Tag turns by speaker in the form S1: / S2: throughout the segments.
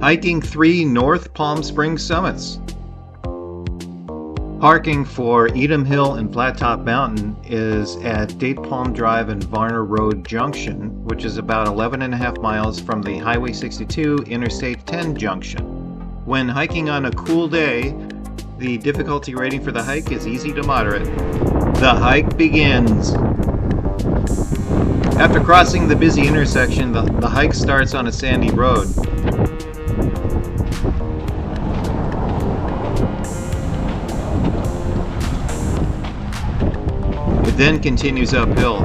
S1: Hiking 3 North Palm Springs summits. Parking for Edom Hill and Flat Top Mountain is at Date Palm Drive and Varner Road Junction, which is about 11.5 miles from the Highway 62 Interstate 10 junction. When hiking on a cool day, the difficulty rating for the hike is easy to moderate. The hike begins. After crossing the busy intersection, the hike starts on a sandy road. It then continues uphill.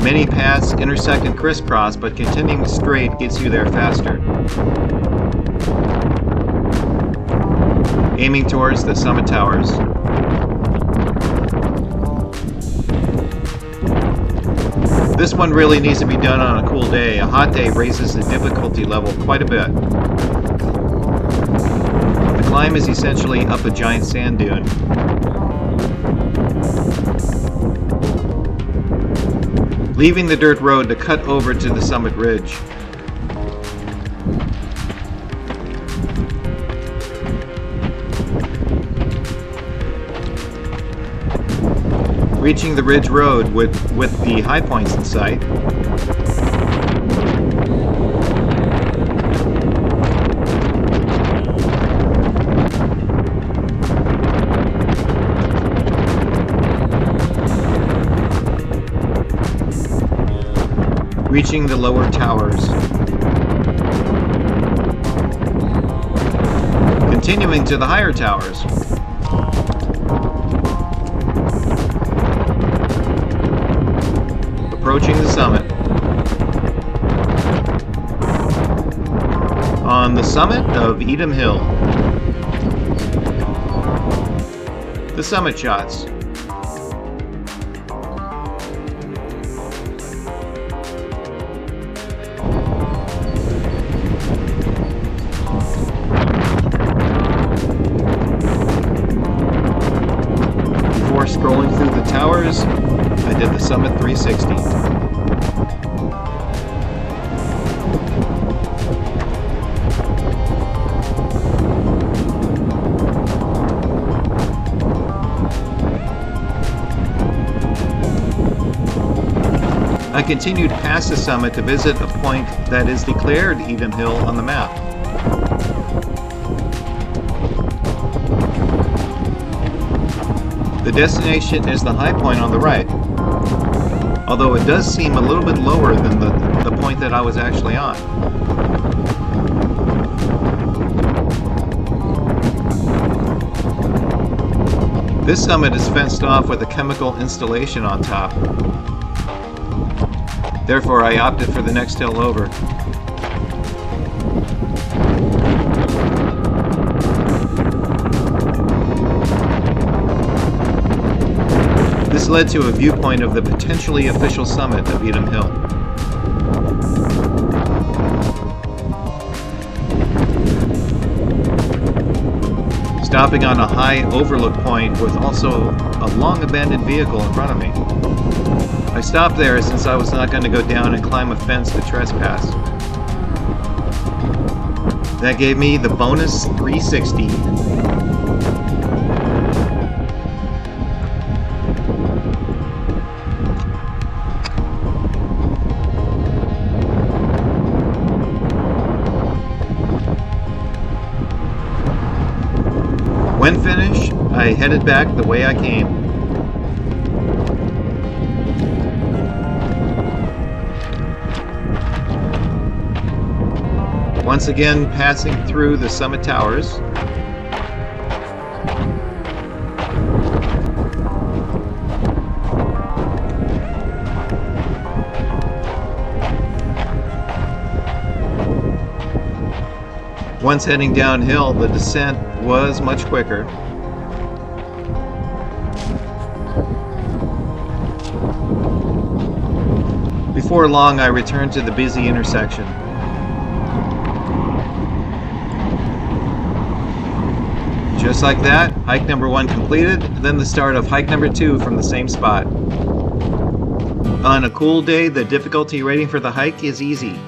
S1: Many paths intersect and crisscross, but continuing straight gets you there faster. Aiming towards the summit towers. This one really needs to be done on a cool day. A hot day raises the difficulty level quite a bit. The climb is essentially up a giant sand dune. Leaving the dirt road to cut over to the summit ridge. Reaching the ridge road with the high points in sight. Reaching the lower towers. Continuing to the higher towers. Approaching the summit. On the summit of Edom Hill. The summit shots. Before scrolling through the towers, I did the Summit 360. I continued past the summit to visit a point that is declared Edom Hill on the map. The destination is the high point on the right, although it does seem a little bit lower than the point that I was actually on. This summit is fenced off with a chemical installation on top. Therefore, I opted for the next hill over. This led to a viewpoint of the potentially official summit of Edom Hill. Stopping on a high overlook point with also a long abandoned vehicle in front of me. I stopped there since I was not going to go down and climb a fence to trespass. That gave me the bonus 360. When finished, I headed back the way I came. Once again, passing through the summit towers. Once heading downhill, the descent was much quicker. Before long, I returned to the busy intersection. Just like that, hike number 1 completed, then the start of hike number 2 from the same spot. On a cool day, the difficulty rating for the hike is easy.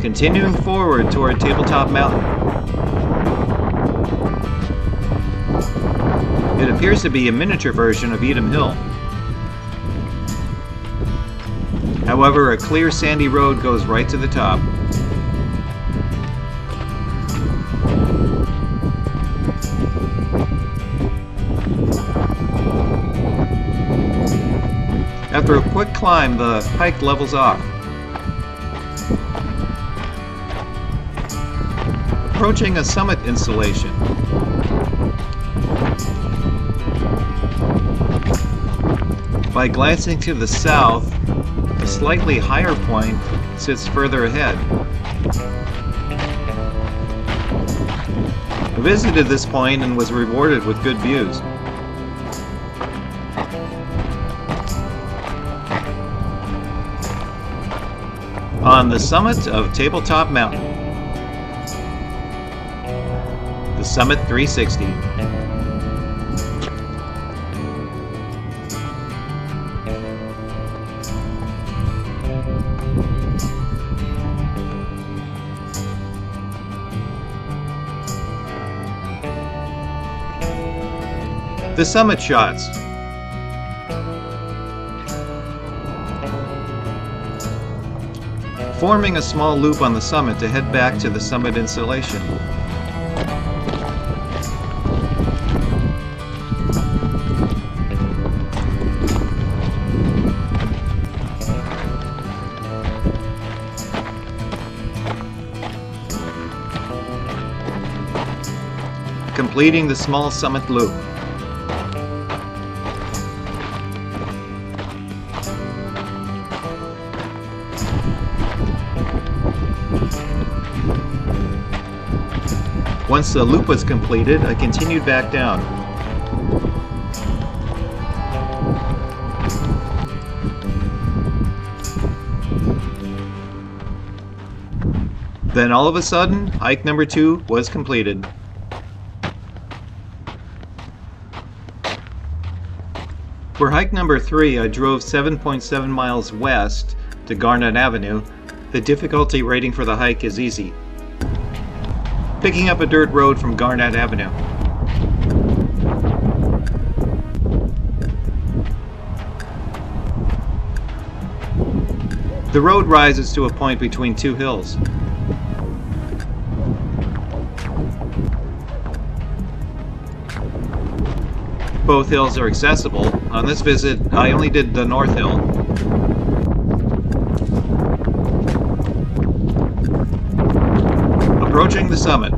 S1: Continuing forward toward Tabletop Mountain. It appears to be a miniature version of Edom Hill. However, a clear sandy road goes right to the top. After a quick climb, the hike levels off. Approaching a summit installation. By glancing to the south, a slightly higher point sits further ahead. I visited this point and was rewarded with good views. On the summit of Tabletop Mountain. The Summit 360. The summit shots. Forming a small loop on the summit to head back to the summit installation. Completing the small summit loop. Once the loop was completed, I continued back down. Then all of a sudden, hike number 2 was completed. For hike number 3, I drove 7.7 miles west to Garnet Avenue. The difficulty rating for the hike is easy. Picking up a dirt road from Garnet Avenue. The road rises to a point between two hills. Both hills are accessible. On this visit, I only did the North Hill. Approaching the summit.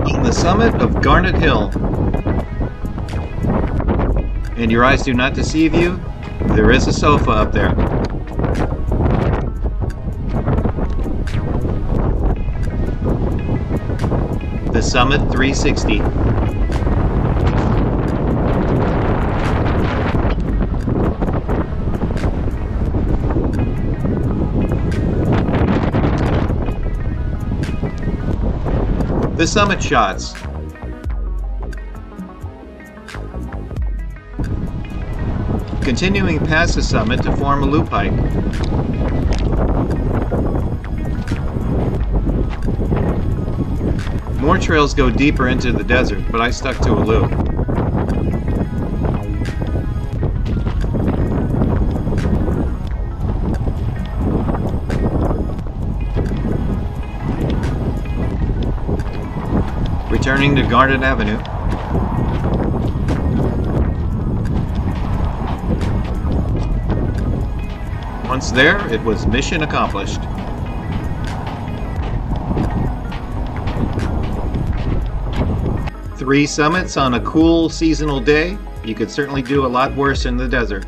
S1: On the summit of Garnet Hill. And your eyes do not deceive you, there is a sofa up there. The Summit 360. The summit shots. Continuing past the summit to form a loop hike. More trails go deeper into the desert, but I stuck to a loop. Returning to Garnet Avenue. Once there, it was mission accomplished. Three summits on a cool seasonal day. You could certainly do a lot worse in the desert.